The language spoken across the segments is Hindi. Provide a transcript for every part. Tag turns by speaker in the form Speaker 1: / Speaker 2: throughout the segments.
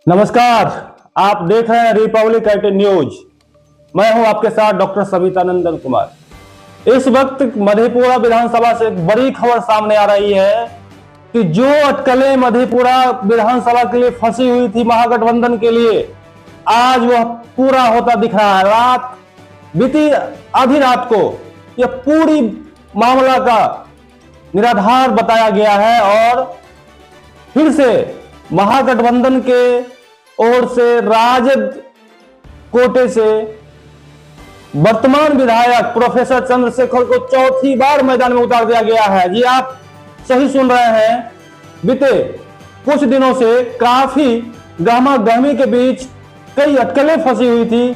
Speaker 1: नमस्कार। आप देख रहे हैं रिपब्लिक 18 न्यूज। मैं हूं आपके साथ डॉक्टर सवितानंदन कुमार। इस वक्त मधेपुरा विधानसभा से एक बड़ी खबर सामने आ रही है कि जो अटकलें मधेपुरा विधानसभा के लिए फंसी हुई थी महागठबंधन के लिए, आज वह पूरा होता दिख रहा है। बीती आधी रात को यह पूरी मामला का निराधार बताया गया है और फिर से महागठबंधन के ओर से राजद कोटे से वर्तमान विधायक प्रोफेसर चंद्रशेखर को चौथी बार मैदान में उतार दिया गया है। जी, आप सही सुन रहे हैं। बीते कुछ दिनों से काफी गहमा गहमी के बीच कई अटकलें फंसी हुई थी,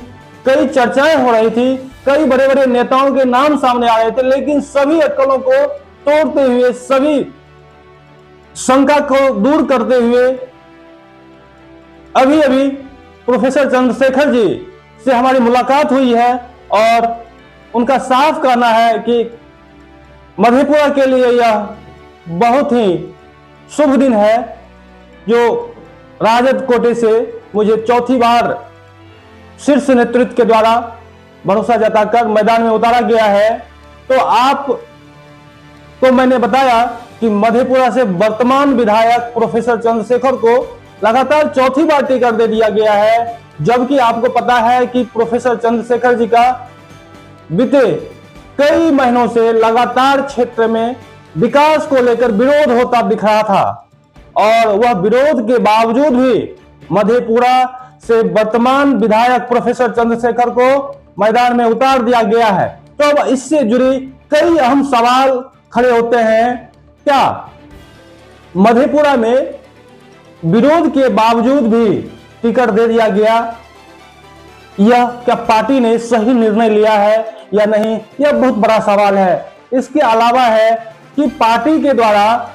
Speaker 1: कई चर्चाएं हो रही थी, कई बड़े बड़े नेताओं के नाम सामने आ रहे थे, लेकिन सभी अटकलों को तोड़ते हुए, सभी शंका को दूर करते हुए अभी अभी प्रोफेसर चंद्रशेखर जी से हमारी मुलाकात हुई है और उनका साफ कहना है कि मधेपुरा के लिए यह बहुत ही शुभ दिन है जो राजद कोटे से मुझे चौथी बार शीर्ष नेतृत्व के द्वारा भरोसा जताकर मैदान में उतारा गया है। तो आप तो मैंने बताया कि मधेपुरा से वर्तमान विधायक प्रोफेसर चंद्रशेखर को लगातार चौथी बार टिकट दे दिया गया है, जबकि आपको पता है कि प्रोफेसर चंद्रशेखर जी का बीते कई महीनों से लगातार क्षेत्र में विकास को लेकर विरोध होता दिख रहा था और वह विरोध के बावजूद भी मधेपुरा से वर्तमान विधायक प्रोफेसर चंद्रशेखर को मैदान में उतार दिया गया है। तो अब इससे जुड़ी कई अहम सवाल खड़े होते हैं। क्या मधेपुरा में विरोध के बावजूद भी टिकट दे दिया गया, यह क्या पार्टी ने सही निर्णय लिया है या नहीं, यह बहुत बड़ा सवाल है। इसके अलावा है कि पार्टी के द्वारा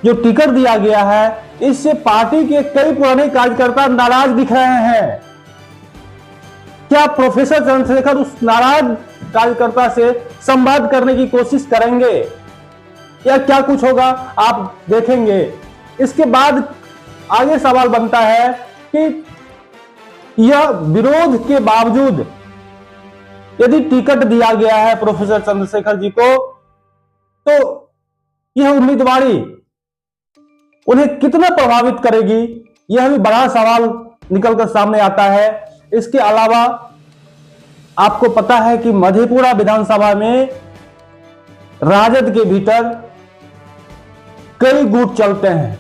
Speaker 1: जो टिकट दिया गया है, इससे पार्टी के कई पुराने कार्यकर्ता नाराज दिख रहे हैं। क्या प्रोफेसर चंद्रशेखर उस नाराज कार्यकर्ता से संवाद करने की कोशिश करेंगे या क्या कुछ होगा, आप देखेंगे। इसके बाद आगे सवाल बनता है कि यह विरोध के बावजूद यदि टिकट दिया गया है प्रोफेसर चंद्रशेखर जी को, तो यह उम्मीदवारी उन्हें कितना प्रभावित करेगी, यह भी बड़ा सवाल निकलकर सामने आता है। इसके अलावा आपको पता है कि मधेपुरा विधानसभा में राजद के भीतर कई गुट चलते हैं,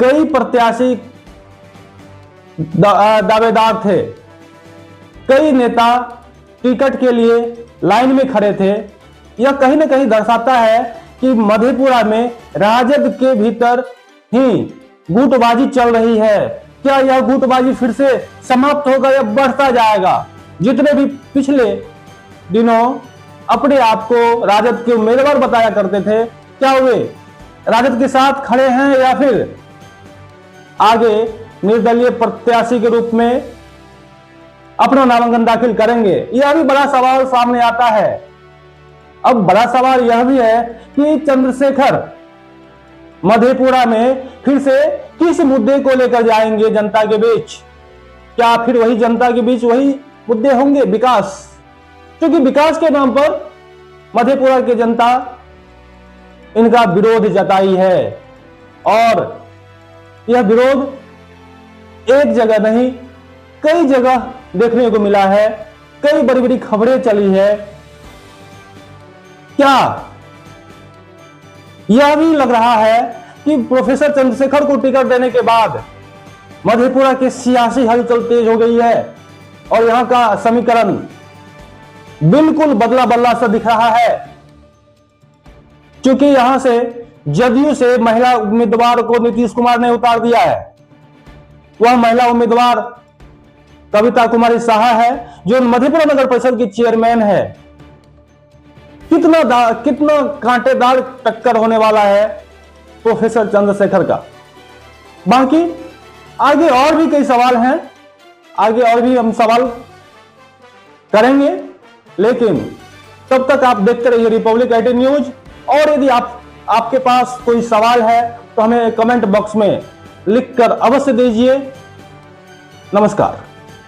Speaker 1: कई प्रत्याशी दावेदार थे, कई नेता टिकट के लिए लाइन में खड़े थे। यह कहीं ना कहीं दर्शाता है कि मधेपुरा में राजद के भीतर ही गुटबाजी चल रही है। क्या यह गुटबाजी फिर से समाप्त होगा या बढ़ता जाएगा? जितने भी पिछले दिनों अपने आप को राजद के उम्मीदवार बताया करते थे, क्या वे राजद के साथ खड़े हैं या फिर आगे निर्दलीय प्रत्याशी के रूप में अपना नामांकन दाखिल करेंगे? यह भी बड़ा सवाल सामने आता है। अब बड़ा सवाल यह भी है कि चंद्रशेखर मधेपुरा में फिर से किस मुद्दे को लेकर जाएंगे जनता के बीच? क्या फिर वही जनता के बीच वही मुद्दे होंगे, विकास? क्योंकि विकास के नाम पर मधेपुरा की जनता इनका विरोध जताई है और यह विरोध एक जगह नहीं, कई जगह देखने को मिला है, कई बड़ी बड़ी खबरें चली है। क्या यह भी लग रहा है कि प्रोफेसर चंद्रशेखर को टिकट देने के बाद मधेपुरा की सियासी हलचल तेज हो गई है और यहां का समीकरण बिल्कुल बदला बदला सा दिख रहा है, क्योंकि यहां से जदयू से महिला उम्मीदवार को नीतीश कुमार ने उतार दिया है। वह महिला उम्मीदवार कविता कुमारी साहा है जो मधेपुरा नगर परिषद की चेयरमैन है। कितना कांटेदार टक्कर होने वाला है प्रोफेसर चंद्रशेखर का। बाकी आगे और भी कई सवाल हैं, आगे और भी हम सवाल करेंगे, लेकिन तब तक आप देखते रहिए रिपब्लिक 18 न्यूज। और यदि आप आपके पास कोई सवाल है तो हमें कमेंट बॉक्स में लिखकर अवश्य दीजिए। नमस्कार।